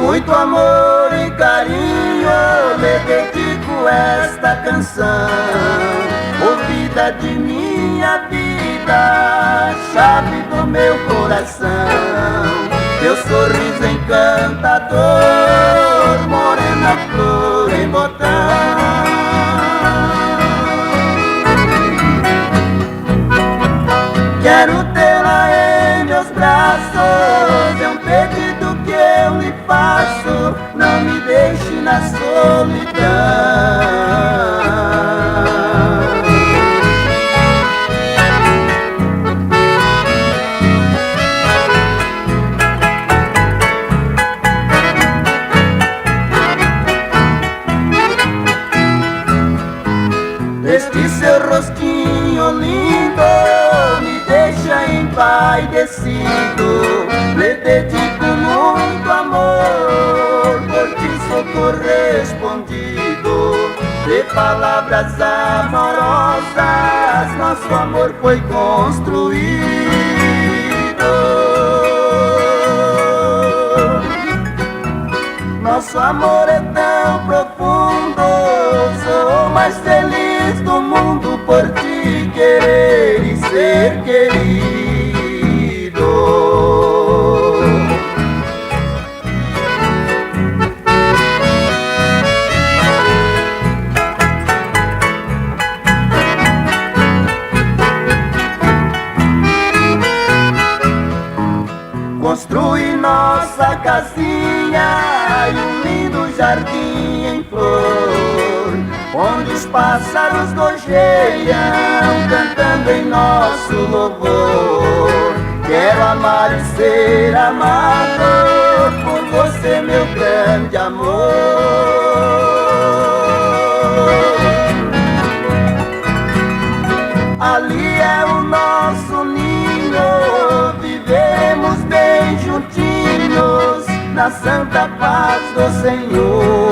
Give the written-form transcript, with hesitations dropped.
muito amor e carinho lhe dedico esta canção. Ouvida de minha vida, chave do meu coração. Teu sorriso encantador, morena flor em botão. Quero tê-la em meus braços, é um pedido que eu lhe faço. Não me deixe na solidão. Este seu rostinho lindo me deixa empaidecido. Lhe dedico muito amor, por ti sou correspondido. De palavras amorosas nosso amor foi construído. Nosso amor é tão profundo, sou o mais feliz do mundo por te querer e ser querido. Construí nossa casinha e um lindo jardim em flor, onde os pássaros gorjeiam, cantando em nosso louvor. Quero amar e ser amado por você, meu grande amor. Ali é o nosso ninho, vivemos bem juntinhos, na santa paz do Senhor.